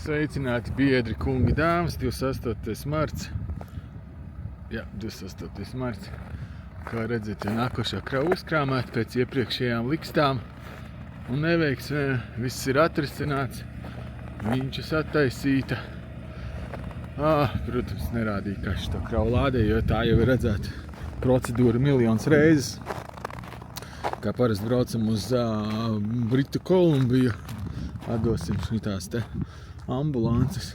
Sveicināti biedri, kungi, dāmas, 28. marts. Jā, 28. marts. Kā redzat, nākošā krava uzkrāmēta pēc iepriekšējām likstām. Un neveiksmē, viss ir atrisināts. Viņš attaisīta. Protams, nerādīja, kā šito kravu lādē, jo tā jau ir redzēta procedūra miljonus reizes. Kā parasti braucam uz Britu Kolumbiju, atdosim šitās te ambulances.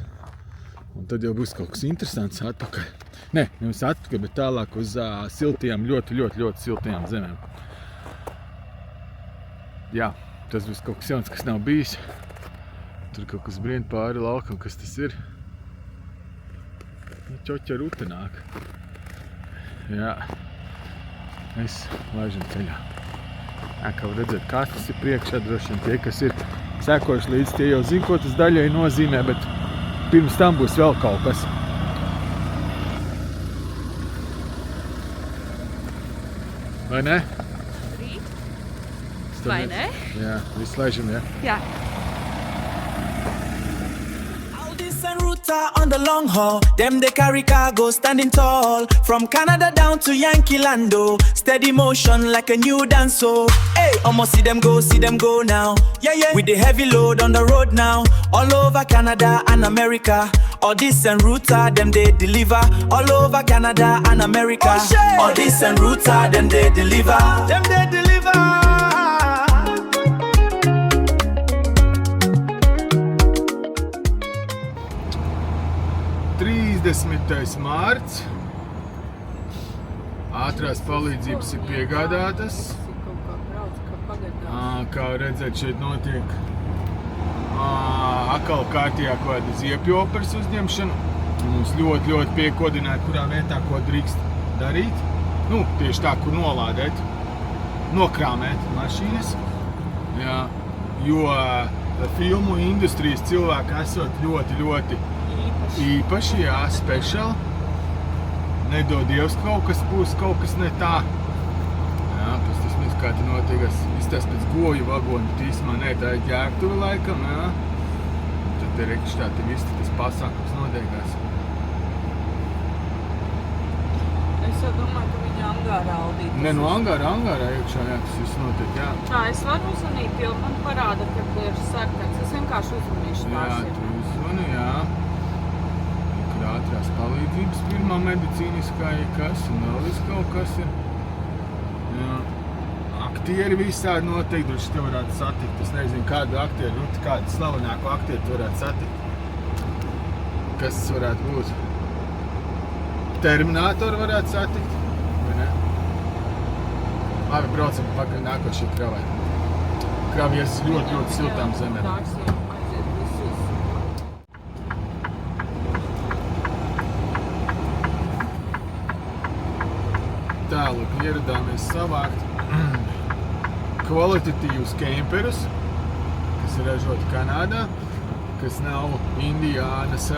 Un tad jau būs kaut kas interesants atpakaļ. Ne, nevis atpakaļ, bet tālāk uz siltajām, ļoti siltajām zemēm. Jā, tas būs kaut kas jauns, kas nav bijis. Tur kaut kas brien pāri laukam, kas tas ir. Ķoķa ruta nāk. Jā, mēs laižam ceļā. Kā var redzēt, kastes ir priekšā, droši vien tie, kas ir sekojuši līdz, tie jau zina, ko tas daļai nozīmē, bet pirms tam būs vēl kaut kas. Vai ne? Vai ne? Jā, viss laižam, jā. Jā. On the long haul, them they carry cargo standing tall. From Canada down to Yankee Lando, steady motion like a new dance. So, hey, almost see them go now. Yeah. With the heavy load on the road now, all over Canada and America. All this and router, them they deliver. All over Canada and America. All this and router, them they deliver. 30. mārts. Ātrās palīdzības ir piegādātas. Kā redzēt, šeit notiek atkal kārtījā kaut kāda ziepju operas uzņemšana. Mums ļoti piekodināja, kurā vietā ko drīkst darīt. Nu, tieši tā, kur nolādēt, nokrāmēt mašīnas. Jā, jo filmu industrijas cilvēki esot ļoti īpaši, jā, special. Nedod Dievs, kaut kas būs, kaut kas ne tā. Jā, pēc tas mēs kā te notiekās, izstās pēc goju vagonu, tīsmā, ne, tā ir ģērbtuve laikam, jā. Tad te rekš tā te viss tas pasākums notiekās. Es jau domāju, ka viņi angārā aldīt. Ne, no angārā iekšā, jā, tas viss notiek, jā. Tā, es varu uzvanīt, jo man parāda, kad ir sarkans. Es vienkārši uzvanīšu tās. Jā, tu uzvani, jā. Ātrās palīdzības pirmā medicīniskā ir kas, un vēl viss kaut kas ir. Jā. Aktieri visādi noteikti, droši te varētu satikt. Es nezinu, kādu aktieru, kādu slavenāku aktieru tu varētu satikt. Kas tas varētu būt? Terminatoru varētu satikt, vai ne? Labi, braucam pakaļ nākošie kravai. Kravies ļoti siltām zemēm. Tālāk ieradāmies savākt kvalitatīvus kemperus, kas ir ražoti Kanādā, kas nav Indiānas,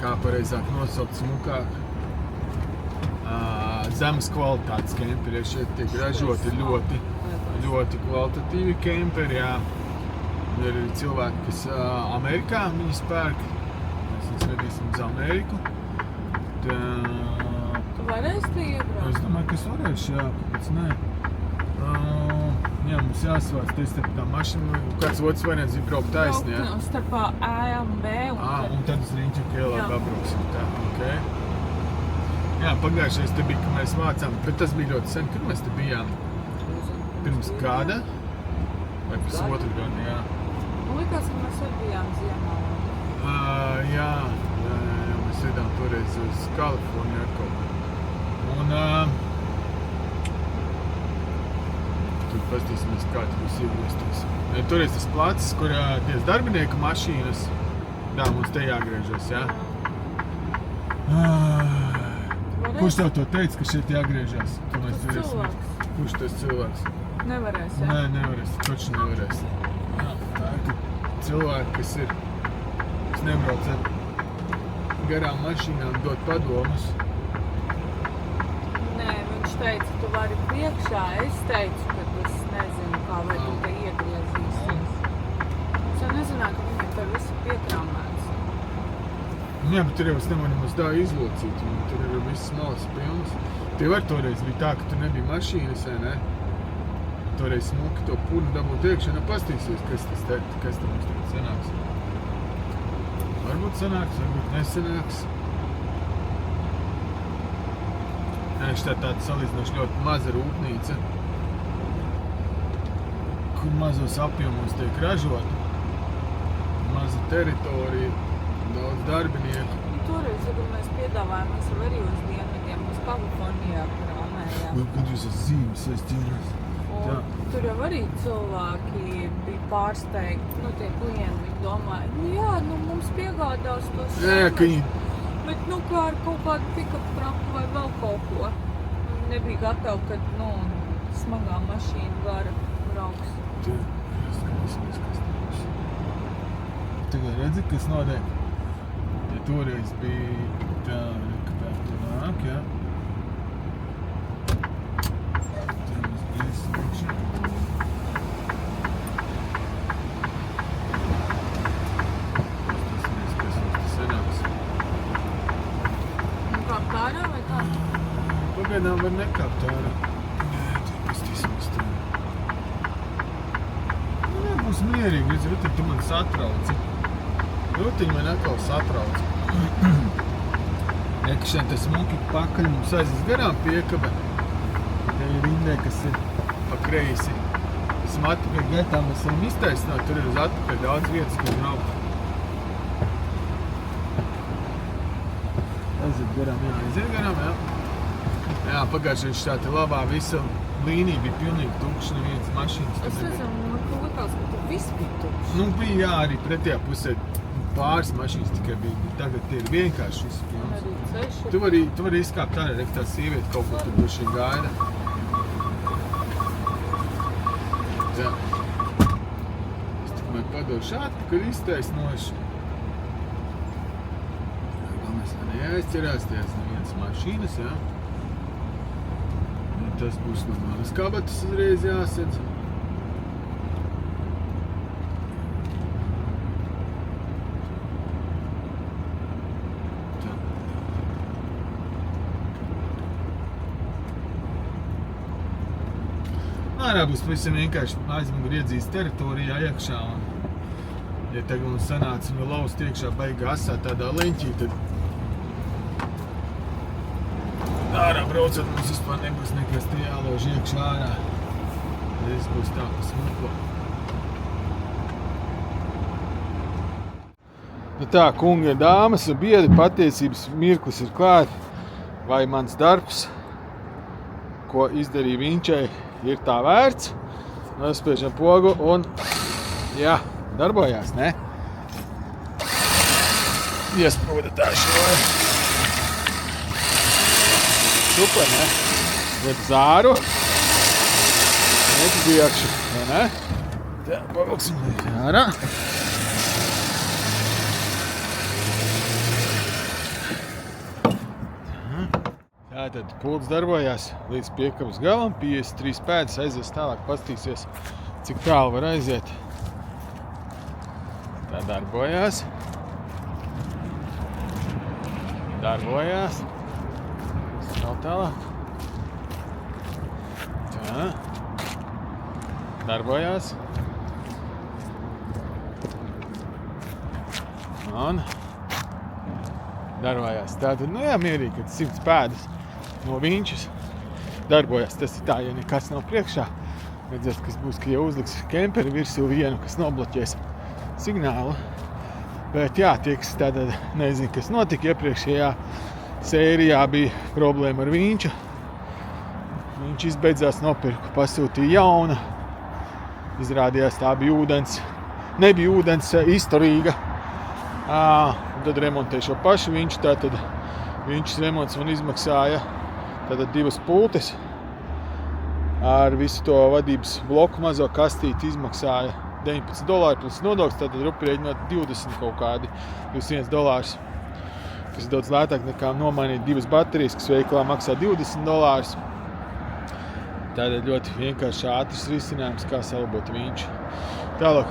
kā pareizāk nosaukt smukāk, zemes kvalitātes kemperi. Šeit tiek ražoti ļoti kvalitatīvi kemperi, jā. Ir arī cilvēki, kas Amerikā viņus pērk. Mēs viņus vedīsim uz Ameriku. Varēs te iebraukt? Es domāju, ka es varēšu, jā, kāpēc nē. Jā, mums jāsvāc te starp tā mašīnu, kāds otrs variants ir braukt taisni, jā? Starp A un B un tad uz Riņķaku ielāk apbrauksim, tā, ok. Jā, pagājušais te bija, ka mēs vācām, bet tas bija ļoti sen, kad mēs te bijām? Pirms gada? Vai pusotru gadu, jā? Likās, ka mēs arī bijām ziemā. Jā, mēs vedām toreiz uz Kaliforniju ar kaut ko. Un tur pastīsimies, kā tur būs iegrieztos. Toreiz tas placis, kur ties darbinieku mašīnas, mums te jāgriežas, jā? Kurš tev to teica, ka šeit jāgriežas? Tas cilvēks. Kurš tas cilvēks? Nevarēs, jā? Nē, nevarēs, taču nevarēs. Jā, tā ir, ka cilvēki, kas nebrauc ar garām mašīnām, dot padomus. Viņš teica, tu vari priekšā. Es teicu, ka es nezinu, kā vai tu te iegriezīsies. Es jau nezināju, ka viņam tur visu piekrāmēts. Jā, bet tur jau es nevaru nemaz tā izlocīt, un tur ir viss malas pilns. Tev var toreiz bija tā, ka tu nebija mašīnas, vai ne? Toreiz smuki to purnu dabūt iekšā, nu pastīsies, kas tam mums tagad sanāks. Varbūt sanāks, varbūt nesanāks. Nē, šitā tāda salīdzinoši ļoti maza rūpnīca, kur mazos apjomos tiek ražot. Maza teritorija, daudz darbinieku. Toreiz, kad mēs piedāvājām, mēs jau arī uz dienvidiem, uz Kalifornijā krāmējām. Kad jūs esat zīmes saistījumās. Un tur jau arī cilvēki bija pārsteigti, tie klienti, viņi domāja, jā, mums piegādās tos Jā, ka viņi... Bet, kā ar kaut kādu pick-up traku vai vēl kaut ko. Nebija gatavi, kad, smagā mašīna gara brauks. Skatīsimies, kas te būs. Tagad redzi, kas notiek? Ja toreiz bija tā, ka tā tur nāk, jā. Tā mums grīzes priekšā. Pastāsimies, kas mums te sanāks. Kāpt ārā vai kā? Pagaidām var nekāpt ārā. Nē, tur pastīsimies tā. Nebūs mierīgi, redz, Rutiņ, tu man satrauci. Rutiņ man atkal satrauci. Eka šeit te smuki pakaļ mums aizies garām piekabe. Te ir rindē, kas ir pa kreisi. Esam atpakaļ gaitā, mēs varam iztaisināt, tur ir uz atpakaļ daudz vietas, kur braukt. Aiziet garām, jā, aiziet garām, jā. Jā, pagājušajā šitā te labā visa līnija bija pilnīgi tukša, nevienas mašīnas. Es nezinu, man likās, ka tur viss bija tukšs. Bija jā, arī pretējā pusē pāris mašīnas tikai bija. Tagad tie ir vienkārši viss pilns. Arī ceļš. Tu vari izkāpt ārā, rek tā sieviete kaut ko tur duši gaida. Tā. Es tikai padošu atpakaļ iztaisnošu. Galvenais, lai neaizķerās tajās nevienas mašīnas, jā. Un tas būs no manas kabatas uzreiz jāsedz. Ārā būs pavisam vienkārši aizmugur iedzīs teritorijā iekšā, un ja tagad mums sanāca un laust iekšā baigā asā tādā leņķī, tad ārā braucot mums vispār nebūs nekas te jālož iekšā ārā. Viss būs tā pa smuko. Tā, kungi un dāmas un biedri, patiesības mirklis ir klāt. Vai mans darbs, ko izdarīja Vinčai, ir tā vērts. Nospiežam pogu un, jā, darbojās, ne? Iesprūda tā šo. Super, ne? Iet zāru. Iet biekšu, vai ne? Tā, pavilksim ārā. Tātad pults darbojās līdz piekabas galam, 53 pēdas, aizies tālāk, pastīsies, cik tālu var aiziet. Tā darbojās. Darbojās. Vēl tālāk. Tā. Darbojās. Un darbojās. Tātad, jā, mierīgi, kad 100 pēdas no Vinčas darbojās. Tas ir tā, ja nekas nav priekšā. Redzēs, kas būs, ka jau uzliks kemperi virsū vienu, kas nobloķēs signālu. Bet jā, tie, kas tātad nezinu, kas notika iepriekšējā sērijā, bija problēma ar Vinču. Viņš izbeidzās, nopirku, pasūtīja jauna. Izrādījās, tā bija ūdens. Nebija ūdens izturīga. Tad remontēju šo pašu Vinču, tātad Vinčas remonts man izmaksāja tātad 2 pultes. Ar visu to vadības bloku mazo kastīti izmaksāja $19 plus nodoklis, tātad rupi rēķinot 20 kaut kādi, $21. Tas ir daudz lētāk nekā nomainīt 2 baterijas, kas veikalā maksā $20. Tātad ļoti vienkārši ātrs risinājums, kā salabot Vinču. Tālāk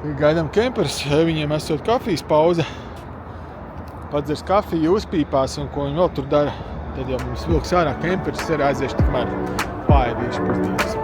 Gaidām kemperus, viņiem esot kafijas pauze. Padzers kafiju, uzpīpās un ko viņi vēl tur dara. Tad jau mums vilks ārā kemperus ir aizieši tikmēr paēdīšu pusdienas.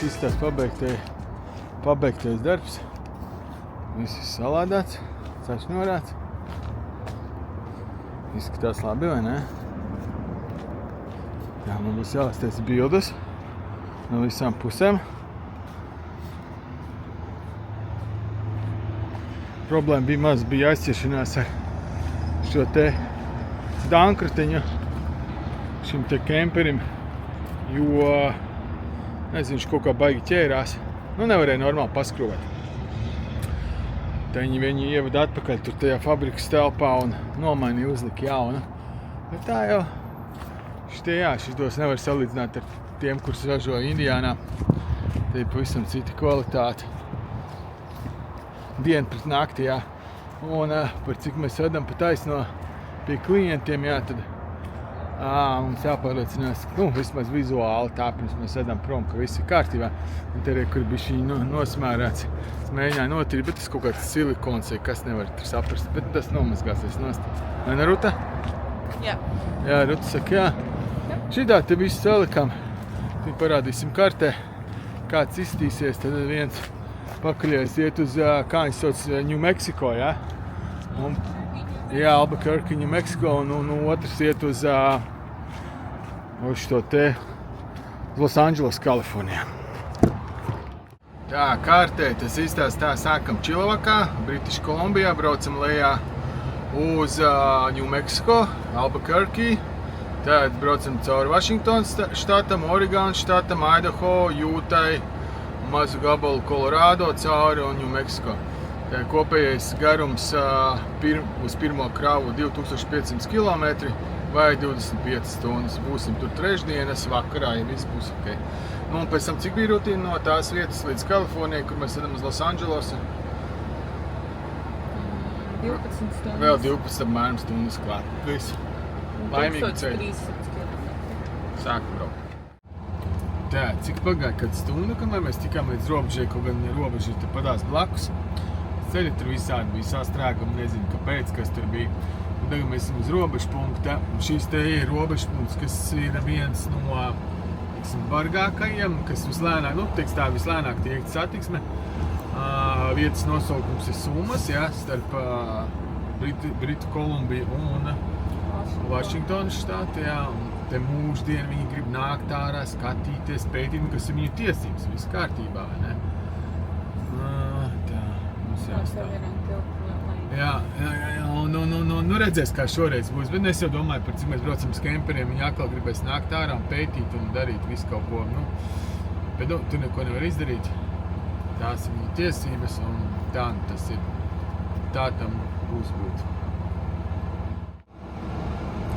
Izstās pabeigtais darbs. Viss ir salādāts, sašņorāts. Izskatās labi, vai ne? Jā, man būs jālasties bildes no visām pusēm. Problēma bija maz, bija aizķeršanās ar šo te dankratiņu šim te kemperim, jo nezinu, viņš kaut kā baigi ķērās. Nu, nevarēja normāli paskrūvēt. Tā viņi ievada atpakaļ tur tajā fabrikas telpā un nomainīja, uzlika jaunu. Bet tā jau, šis tos nevar salīdzināt ar tiem, kurus ražoja Indiānā. Te ir pavisam cita kvalitāte. Diena pret nakti, jā. Un par cik mēs vedam pa taisno pie klientiem, jā, tad mums jāpārliecinās, vismaz vizuāli tā, pirms mēs vedam prom, ka viss ir kārtībā. Un te arī, kur bišķiņi nosmērēts, es mēģināju notīrīt, bet tas kaut kāds silikons, kas nevar tur saprast, bet tas nomazgāsies nost. Vai ne, Ruta? Jā. Jā, Ruta saka, jā. Šitā te visu salikam, tad parādīsim kartē, kāds izstīsies, tad viens pakaļais iet uz, kā viņš sauc, New Mexico, jā? Un, jā, Albuquerque, New Mexico, un otrs iet uz šo te Los Angeles, Kalifornijā. Tā, kārtē, tas izstās tā, sākam Čilavakā, British Kolumbijā, braucam lejā uz New Mexico, Albuquerque, tad braucam cauri Vašingtonas štatam, Oregonas štatam, Idaho, Jūtai, mazu gabalu Colorado cauri un New Mexico. Tā kopējais garums uz pirmo kravu 2500 km vai 25 stundas. Būsim tur trešdienas vakarā, ja viss būs ok. Nu, un pēc tam cik bija rutīna no tās vietas līdz Kalifornijai, kur mēs vedam uz Los Andželosu? 12 stundas. Vēl 12 apmēram stundas klāt. Viss. Laimīgi ceļu. 1300 km. Sāku braukt. Tā, cik pagāja kad stunda, kamēr mēs tikām līdz robežai, kaut gan robeža ir tepadās blakus. Ceļi tur visādi bija sastrēgumi, nezinu kāpēc, kas tur bija. Un tagad mēs esam uz robežu punkta. Šis te ir robežu punkts, kas ir viens no bargākajiem, kas vislēnāk tiek satiksme. Vietas nosaukums ir Sumas, jā, starp Britu Kolumbiju un Vašingtonas štātu, jā. Un te mūždien viņi grib nākt ārā, skatīties, pētīt, kas ir viņu tiesības, viss kārtībā, vai ne? Tā, mums jāstāv. Jā, nu redzēs, kā šoreiz būs, bet es jau domāju, par cik mēs braucam uz kemperiem, viņi atkal gribēs nākt ārā un pētīt un darīt visu kaut ko, Bet, nu, tu neko nevar izdarīt. Tās ir viņa tiesības, un tā tas ir. Tā tam būs būt.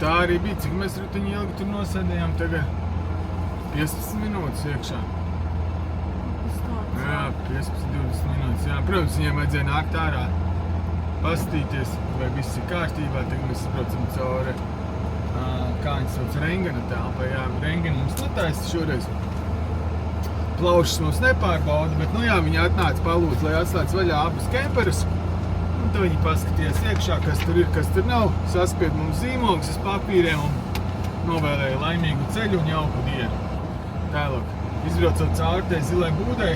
Tā arī bija, cik mēs rutiņi ilgi tur nosēdējām tagad. 15 minūtes iekšā. Jā, 15-20 minūtes. Jā, protams, viņiem vajadzēja nākt ārā, paskatīties, vai viss ir kārtībā. Tagad mēs sabraucam cauri, kā viņi sauc, rengena telpai. Jā, rengena mums netaisa šoreiz. Plaušas mums nepārbauda, bet, nu jā, viņi atnāca palūdz, lai atslēdz vaļā abus kemperus. Un tad viņi paskatījās iekšā, kas tur ir, kas tur nav. Saspied mums zīmogus uz papīriem un novēlēja laimīgu ceļu un jauku dienu. Tālāk, izbraucot cauri tai zilai būdai,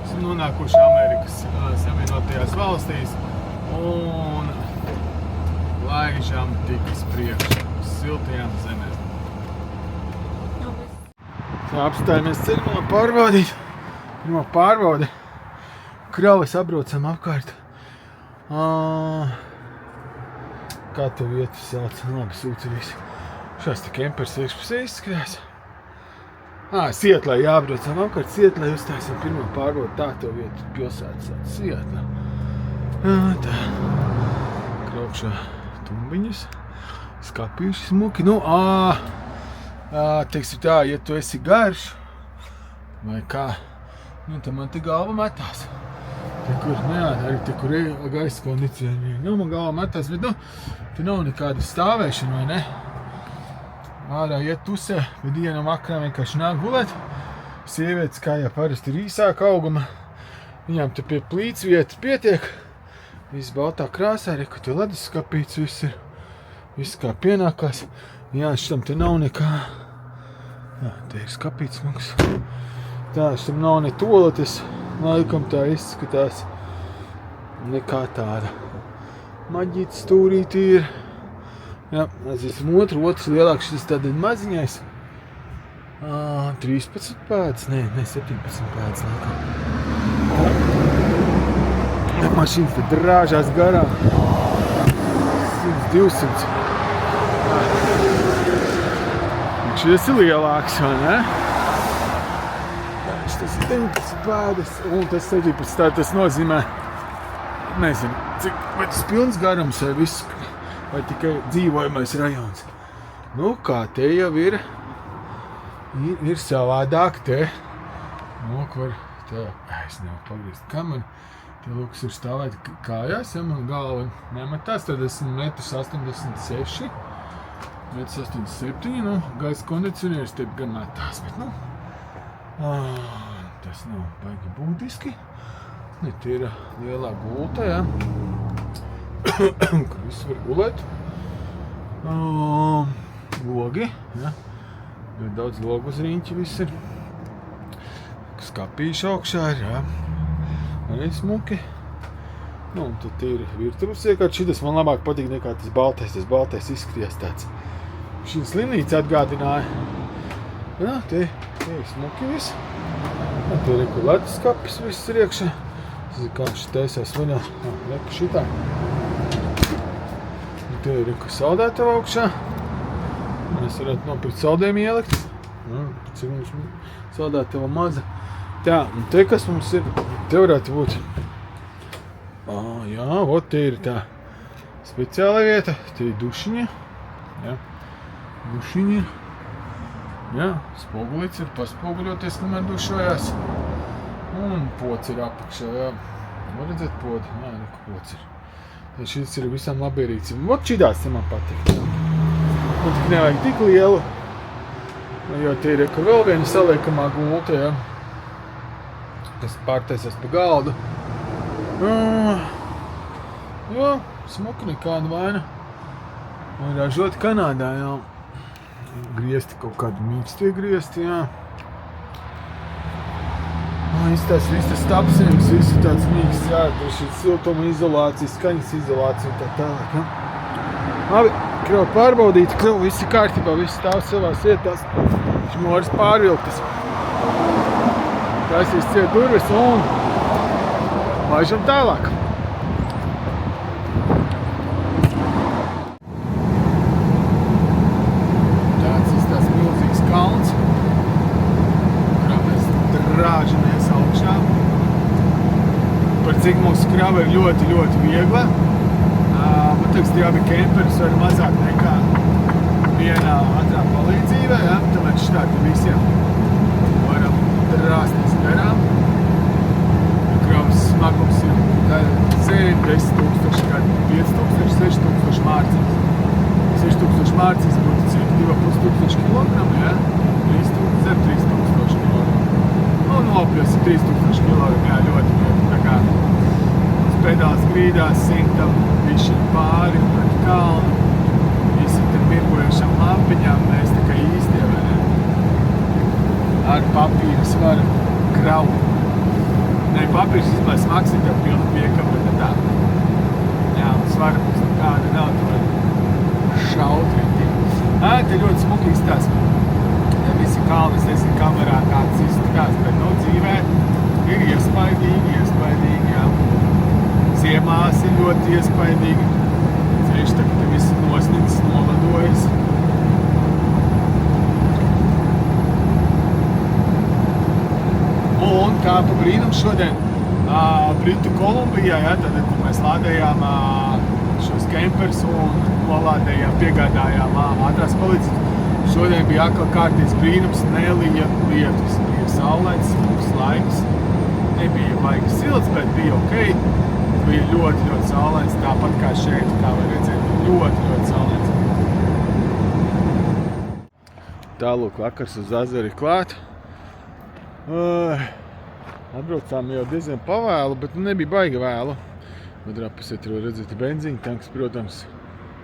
esam nonākuši Amerikas Savienotajās valstīs un laižam tik uz priekšu, uz siltajām zemēm. Tā apstājamies ceļumā pārbaudīt. Pirmā pārbaude. Kravas apbraucam apkārt. Kā to vietu sauc? Labi, sūci visi. Šās te kempers iekšpusē izskatās. Sietlē jāapbraucam apkārt. Sietlē uztaisam pirmā pārbaude. Tā to vietu pilsētas sauc. Sietlē. Tā. Kraukšā tumbiņas. Skapīši smuki. Nu, teiksim tā, ja tu esi garš, vai kā, nu, tad man te galva metās. Te, kur, nu jā, arī te, kur ir gaisa kondicionieri. Nu, man galva metās, bet, nu, te nav nekāda stāvēšana, vai ne? Ārā iet tusē, bet dienu vakarā vienkārši nāk gulēt. Sievietes, kā jau parasti ir īsāka auguma, viņām te pie plīts vietas pietiek. Viss baltā krāsā, re, ka te leduskapīts viss ir. Viss kā pienākās. Jā, šitam te nav nekā. Jā, te ir skapīts smags. Tā, šitam nav ne toaletes. Laikam tā izskatās. Nekā tāda. Maģīts stūrīti ir. Jā, aiziesim otrs lielāks. Šis tad ir maziņais. 13 pēdas. Nē, 17 pēdas laikam. Mašīnas te drāžās garām. 100-200. Šis ir lielāks, vai ne? Tas ir 19 pēdas, un tas 17. Tas nozīmē, nezinu, cik, vai tas pilns garums, vai viss, vai tikai dzīvojamais rajons. Nu, kā te jau ir savādāk te. Nu, kur te, es nevaru pagriezt kameru. Te lūks ir stāvēt kājās, ja man galva nemetās, tad esmu 1,86 m. 1,87 m, nu, gaisa kondicionieris te gan metās, bet, nu, tas nav baigi būtiski. Te ir lielā gulta, jā, kur viss var gulēt. Logi, jā, ļoti daudz logu uz riņķi viss ir. Skapīši augšā ir, jā, arī smuki. Nu, un tad ir virtuves iekārt, šitas man labāk patīk nekā tas baltais izskatījās tāds. Šīs linītes atgādināja. Jā, te ir smuki viss. Te ir kur leduskapis viss ir iekšā. Tas ir kā šis taisās vaļā. Reku šitā. Te ir kur saldētava augšā. Mēs varētu nopirkt saldējumu ielikt. Cik mums saldētava maza. Tā, un te kas mums ir, te varētu būt. Jā, ot, te ir tā speciāla vieta. Te ir dušiņa. Jā. Dušiņi ir. Jā, spogulīts ir paspoguļoties, kamēr dušojās. Un pods ir apakšā, jā. Var redzēt podi? Jā, reku pods ir. Tad šis ir visam labierīts. Vot šitās te man patīk. Man tik nevajag tik lielu. Jo te ir reku vēl viena saliekamā gulta, jā. Kas pārtaisās pa galdu. Jā, smuka nekāda vaina. Un ražot Kanādā, jā. Griezti kaut kādi mīkstie griezti, jā. Viss tas tapsējums, viss ir tāds mīksts, jā. Tur šī siltuma izolācija, skaņas izolācija un tā tālāk, jā. Labi, kravu pārbaudīti, kravu viss ir kārtībā, viss stāv savās vietās. Šmoris pārvilktas. Taisīs ciet durvis un laižam tālāk. cik mūsu krava ir ļoti, ļoti viegla. Man liekas, tie abi kemperis var mazāk nekā vienā ātrā palīdzībā, ja? Tāpēc šitā visiem varam rāsties garām. Kravas smagums ir zem 10,000, kad 5,000, 6,000 mārciņas. 6,000 mārciņas būtu cik 2,500 kilogramu, ja? 3,000 kilogramu. Nu, nopļus 3,000 kilogramu, jā, ļoti viegli. Tā kā uz pedāls grīdās simtam višķi pāri un pret kalnu. Visi te mirgojušam lampiņām, mēs tā kā īstie, vai ne? Ar papīru svaru kraut. Nē, papīrs izmēr smags ir tev pilna piekaba, bet tā. Jā, un svara mums nekāda nav, tu var šaut rītīgi. Te ļoti smuki izstāst. Ja visi kalni, es nezinu kamerā kāds izskatās, bet no dzīvē ir iespaidīgi, jā. Ziemās ir ļoti iespaidīgi. Ceļš tā, ka te viss nosnicis, noladojas. Un kā pa brīnum šodien Britu Kolumbijā, ja, tad mēs lādējām šos kemperus un nolādējām, piegādājām ātrās palīdzības. Šodien bija atkal kārtīgs brīnums, nelija lietus, bija saulēts, mums laiks. Nebija baigi silts, bet bija ok. Bija ļoti, ļoti saulēts, tāpat kā šeit, kā var redzēt, ļoti, ļoti saulēts. Tālūk, vakars uz Azaru ir klāt. Atbraucām jau diezgan pavēlu, bet nebija baigi vēlu. Otrā pusē tur var redzēt benzīna tanks, protams.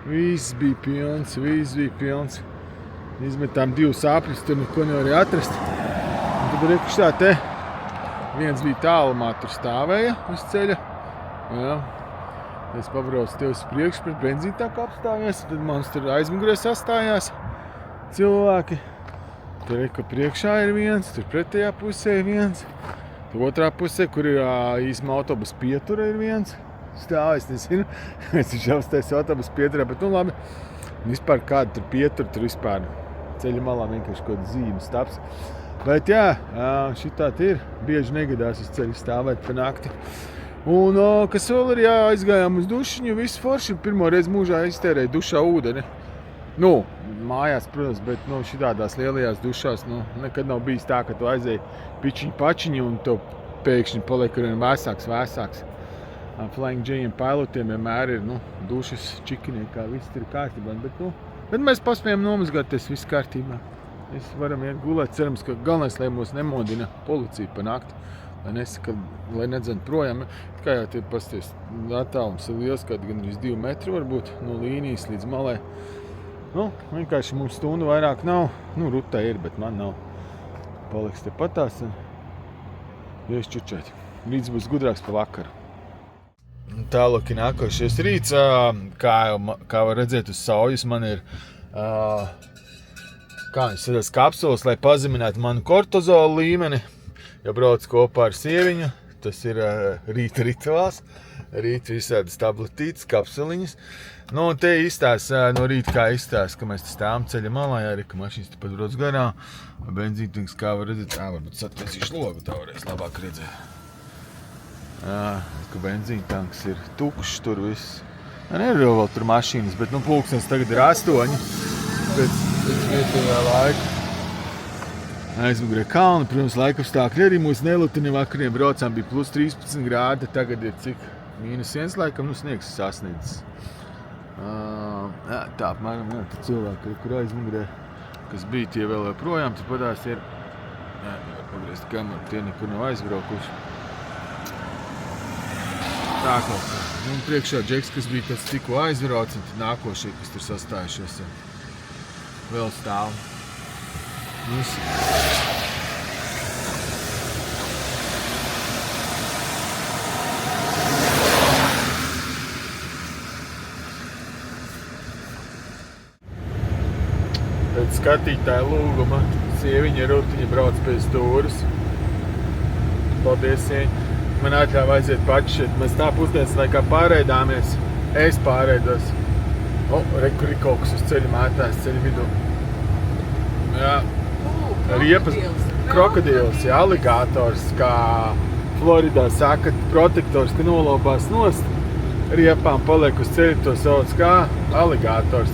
Viss bija pilns. Izmetām 2 sāpļus, tur neko nevarēja atrast. Un tad rekuši tā te, viens bija tālumā, tur stāvēja uz ceļa. Jā. Es pabraucu tev uz priekšu pret benzīna tanku apstājies, tad mums tur aizmugurē sastājās cilvēki. Tur reka priekšā ir viens, tur pretējā pusē ir viens. Tur otrā pusē, kur ir īsma autobusa pietura ir viens. Stāv, es nezinu, es viņš apstājas autobusa pieturā, bet nu labi. Vispār kāda tur pietura, tur vispār ceļa malā vienkārši kaut zīmes taps. Bet jā, šitā ir, bieži negadās uz ceļa stāvēt pa nakti. Un kas vēl ir, jā, aizgājām uz dušiņu, visu forši, pirmo reizi mūžā iztērēju dušā ūdeni. Nu, mājās, protams, bet šitādās lielajās dušās nekad nav bijis tā, ka tu aizēji pičiņu un tev pēkšņi paliek arvien vēsāks. Flying J un pilotiem vienmēr ir dušas čikiniekā, viss ir kārtībā, bet mēs paspējam nomazgāties, viss kārtībā. Mēs varam iet gulēt, cerams, ka galvenais, lai mūs nemodina policija pa nakti, lai nedzen projām. Kā jau tie pasties, attālums ir liels, kādi gandrīz 2 metri varbūt no līnijas līdz malai. Vienkārši mums stundu vairāk nav. Rutē ir, bet man nav. Paliks te patās un iešķučēt. Rīts būs gudrāks pa vakaru. Tālāk ir nākošais rīts. Kā var redzēt uz saujas, man ir kapsulas, lai pazeminātu manu kortizolu līmeni. Ja brauc kopā ar sieviņu, tas ir rīta rituāls. Rīt visādas tabletītes, kapsuliņas. Te izstāsta no rīta, kā izstāsta, ka mēs stāvam ceļa malā, arī, ka mašīnas tepat brauc garām. Benzīntanks, kā var redzēt, varbūt sataisīšu logu, tā varēs labāk redzēt. Ka benzīntanks ir tukšs, tur viss. Nevar vēl tur mašīnas, bet pulkstens tagad ir 8 pēc vietējā laika. Aizmugurē kalni, protams, laikapstākļi arī mūs nelutina. Vakariem braucām bija plus 13 grādi, tagad ir cik? -1 laikam, sniegs sasniedzis. Tā apmēram, cilvēki, kur aizmugurē, kas bija tie vēl joprojām, tur padās ir, pagriezt kameru, tie nekur nav aizbraukuši. Tā kaut kā. Priekšā džeks, kas bija tas tikko aizbrauc, un tad nākošie, kas tur sastājušies, vēl stāv. Pēc skatītāja lūguma sieviņa Rutiņa brauc pēc stūras. Paldies, sieviņa. Man atļāva aiziet paši šeit. Mēs tā pusdienas laikā pārēdāmies. Es pārēdos. Rekur ir kaut kas uz ceļa mētājs, ceļa vidū. Jā. Riepas, krokodils, aligātors, kā Floridā saka, protektors, ka nolobās nost, riepām paliek uz ceļa, to sauc kā aligātors.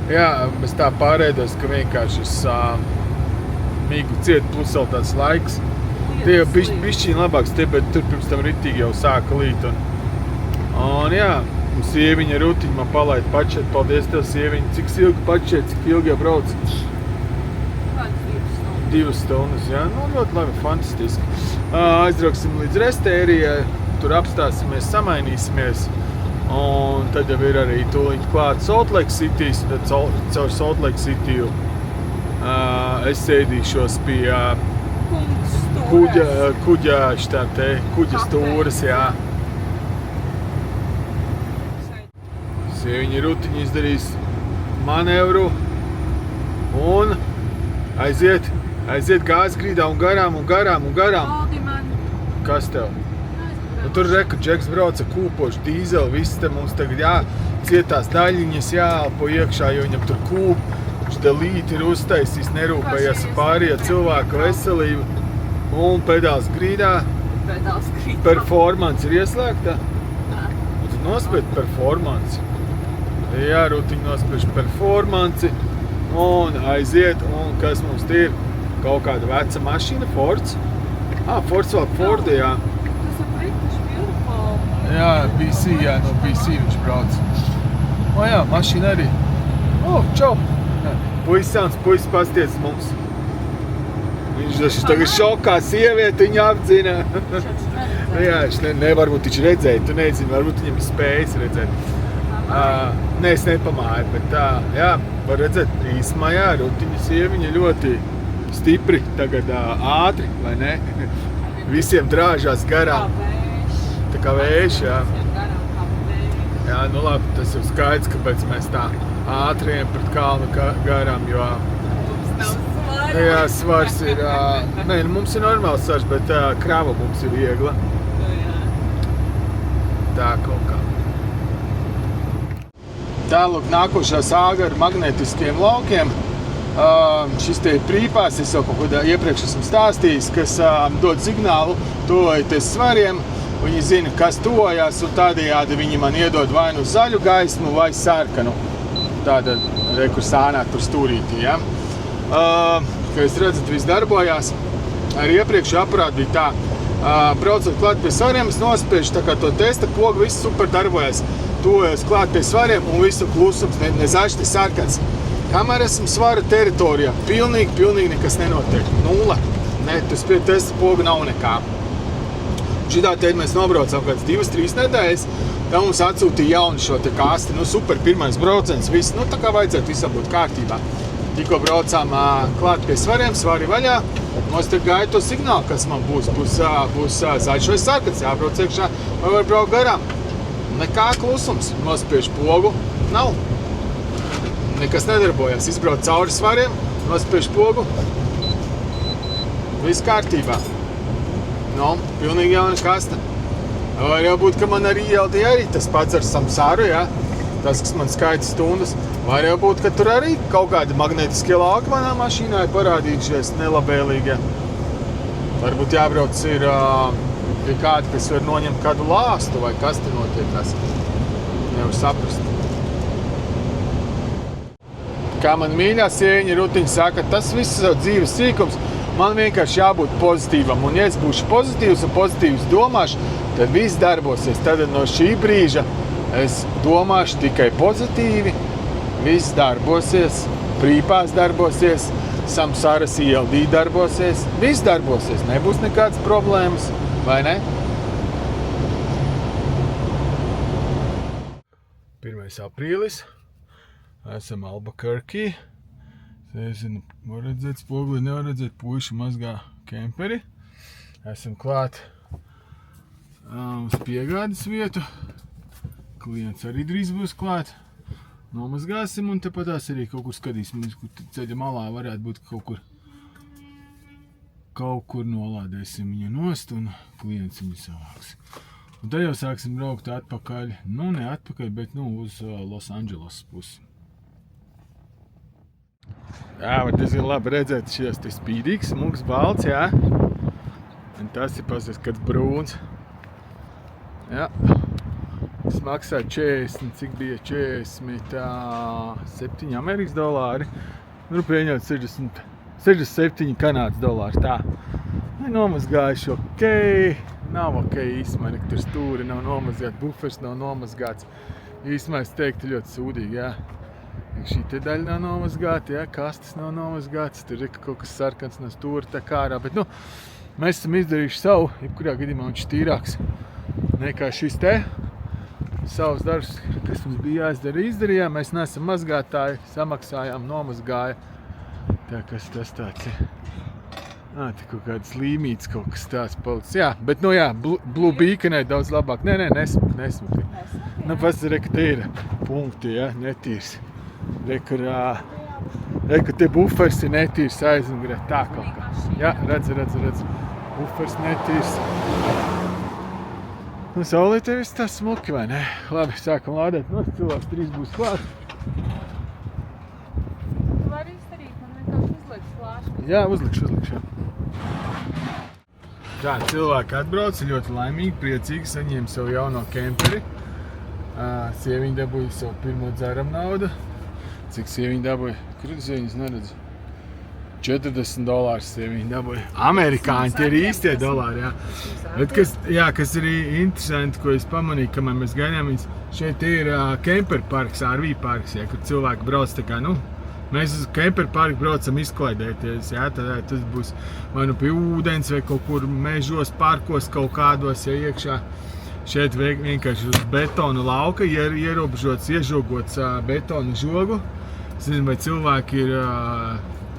Jā, bez tā pārēdos, ka vienkārši es mīgu ciet, plus vēl tāds laiks. Tie jau bišķiņ labāks, tie, bet tur pirms tam ritīgi jau sāka līt. Un jā, sieviņa rutiņa man palaid pačet, paldies tev sieviņa. Cik ilgi pačet, cik ilgi jau brauc? Kāds 2 stundas, jā, nu ļoti labi, fantastiski. Aizbrauksim līdz Restērijai, tur apstāsimies, samainīsimies. Un tad jau ir arī tūlīt klāt Salt Lake Citys, un tad caur Salt Lake Cityju es sēdīšos pie kuģa stūres, jā. Sieviņa rutiņa izdarīs manevru un aiziet gāzgrīdā un garām. Paldi man. Kas tev? Nu, tur reku Džeks brauca kūpoši dīzeli, viss te mums tagad cietās daļiņas jāelpo iekšā, jo viņam tur kūp. Viņš te līti ir uztaisījis, nerūpējās pārējā cilvēka veselību. Un pedāls grīdā. Performance ir ieslēgta? Un tad nospēd performance. Jā, rutiņa nospēž performance. Un aiziet, un kas mums te ir? Kaut kāda veca mašīna, Fords. Fords vēl Forda, jā. Jā, BC, jā, no BC viņš brauc. Jā, mašīna arī. Čau! Puisis pasties mums. Viņš tagad šokā sievieti viņu apdzina. Jā, varbūt viņš redzēja, tu nezini, varbūt viņam ir spējas redzēt. Nē, es nepamāju, bet tā, jā, var redzēt, īsmā, jā, rutiņa sieviņa ļoti stipri, tagad ātri, vai ne? Visiem drāžās garām. Tā kā vējš, jā. Jā, nu labi, tas jau skaidrs, kāpēc mēs tā ātriem pret kalnu garām, jo... Jā, svars ir... Nē, mums ir normāls svars, bet krava mums ir viegla. Tā kaut kā. Tālāk nākošā sāga ar magnetiskiem laukiem. Šis te ir prīpās, es jau kaut kādā iepriekš esmu stāstījis, kas dod signālu, tuvojoties svariem. Viņi zina, kas tuvojās, un tādējādi viņi man iedod vai nu zaļu gaismu, vai sarkanu. Tāda rekursānā tur stūrītī, ja? Kā jūs redzat, viss darbojās. Arī iepriekš aparāti bija tā. Braucot klāt pie svariem, es nospiežu tā kā to testa pogu, viss super darbojās. Tuvojos klāt pie svariem, un visu klusums, ne zaļš, ne sarkans. Kamēr esmu svara teritorijā, pilnīgi nekas nenotiek. Nulle. Ne, tas pie testa pogu nav nekā. Šitā te mēs nobraucām kāds 2-3 nedēļas, tā mums atsūtīja jaunu šo te kasti. Nu, super, pirmais brauciens, viss, nu, tā kā vajadzētu visam būt kārtībā. Tikko braucām klāt pie svariem, svari vaļā, mums te gāja to signālu, kas man būs zaļš vai sarkans, jābrauc iekšā, vai var braukt garām. Nekā klusums, nospiež pogu, nav. Nekas nedarbojās, izbrauc cauri svariem, nospiež pogu, viss kārtībā. Nu, pilnīgi jauna kasta. Var jau būt, ka man arī ieldīja arī tas pats ar Samsāru, jā. Tas, kas man skaita stundas. Var jau būt, ka tur arī kaut kādi magnetiskie lauki manā mašīnā ir parādījušies nelabēlīgi. Varbūt jābrauc ir pie kādi, kas var noņemt kādu lāstu vai kas te notiekās. Nevar saprast. Kā man mīļā sieviņa rutiņa saka, tas viss ir dzīves sīkums. Man vienkārši jābūt pozitīvam, un ja es būšu pozitīvs un pozitīvs domāšu, tad viss darbosies. Tad no šī brīža es domāšu tikai pozitīvi, viss darbosies, prīpās darbosies, Samsaras ILD darbosies, viss darbosies, nebūs nekādas problēmas, vai ne? 1. aprīlis, esam Albuquerque. Nezinu, var redzēt spoguli, nevar redzēt, puiši mazgā kemperi. Esam klāt uz piegādes vietu. Klients arī drīz būs klāt. Nomazgāsim un tepatās arī kaut kur skatīsimies, kur ceļa malā varētu būt kaut kur nolādēsim viņu nost un klients viņu savāks. Un tad jau sāksim braukt atpakaļ, nu ne atpakaļ, bet uz Los Angeles pusi. Jā, var diezgan labi redzēt šīs te spīdīgs, smuks balts, jā. Un tas ir pasties, kad brūns. Jā. Tas maksā 40, cik bija 47 Amerikas dolāri. Nu, pieņemot 67 Kanādas dolāri, tā. Nomazgājuši ok, nav ok īsmā, nek tur stūri nav nomazgāts, bufers nav nomazgāts. Īsmā es teiktu ļoti sūdīgi, jā. Šī te daļa nav nomazgāta, jā, kastes nav nomazgāts, tur ir kaut kas sarkans no stūra tā kā ārā, bet, nu, mēs esam izdarījuši savu, jebkurā gadījumā viņš tīrāks nekā šis te. Savus darbus, kas mums bija jāizdara, izdarījām, mēs neesam mazgātāji, samaksājām, nomazgāja. Tā, kas tas tāds ir? Te kaut kāds līmīts, kaut kas tāds palicis. Jā, bet, nu jā, Blue Beaconai daudz labāk. Nē, nesmuki. Nu, pats re, ka te ir punkti, jā, netīrs. Re, ka te bufers ir netīrs aizmugurē, tā kaut kā. Jā, redz. Bufers netīrs. Nu, saulītē viss tā smuki, vai ne? Labi, sākam lādēt. Nu, cilvēks 3 būs klāt. Var izdarīt, man vienkārši uzliks flāšu. Jā, uzlikšu, jā. Tā, cilvēki atbrauc, ir ļoti laimīgi, priecīgi, saņēma savu jauno kemperi. Sieviņa dabūja savu pirmo dzeram naudu. Cik sieviņa dabūja? Kur es viņas neredzu? $40 sieviņa dabūja. Amerikāņi, tie ir īstie dolāri, jā. Bet kas ir interesanti, ko es pamanīju, kamēr mēs gaidījām viņas, šeit ir kemper parks, RV parks, jā, kur cilvēki brauc tā kā, nu, mēs uz kemper parku braucam izklaidēties, jā, tad tas būs vai nu pie ūdens vai kaut kur mežos, parkos kaut kādos, ja iekšā. Šeit vienkārši uz betona lauka, ierobežots, iežogots betona žogu. Es nezinu, vai cilvēki ir...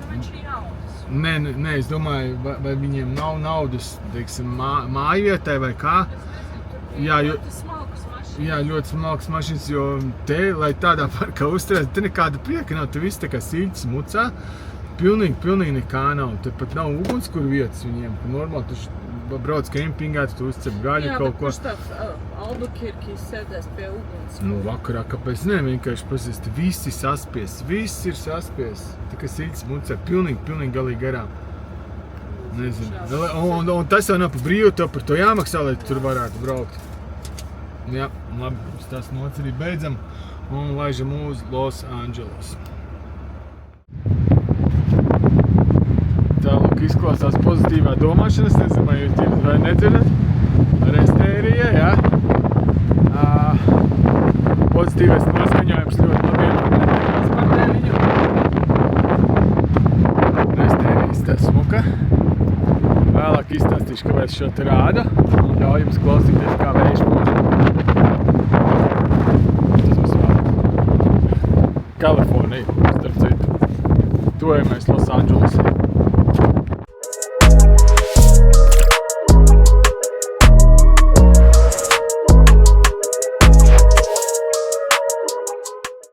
Viņš ir naudas. Nē, es domāju, vai viņiem nav naudas, teiksim, mājvietai vai kā. Jā, ļoti smalkas mašīnas. Jā, ļoti smalkas mašīnas, jo te, lai tādā parkā uzturētu, te nekāda prieka nav, te viss tā kā siļķis mucā. Pilnīgi nekā nav, te pat nav ugunskur vietas viņiem. Normāli, tu brauc kempingā, tu uzcep gaļu kaut ko. Jā, bet kurš tā Albukirkī sēdēs pie uguns? Nu, vakarā, kāpēc ne, vienkārši pasies, visi saspies, viss ir saspies. Tā kā siļķis mucā, pilnīgi galīgi garām. Nezinu. Un tas jau nav pa brīvu, tev par to jāmaksā, lai tu tur varētu braukt. Jā, labi, tas noc arī beidzam un laižam uz Los Angeles. Tā, lūk, izklausās pozitīvā domāšana, es nezinu, vai jūs dzirdat vai nedzirdat. Restērija, jā. Pozitīvais noskaņojums ļoti labiem par tēviņu. Restērijas tā smuka. Vēlāk izstāstīšu, kāpēc šo te rāda un ļauj jums klausīties, kā vējš pūš. Tas mums vēl. Kalifornija, starp citu. Tojamies Los Angeles.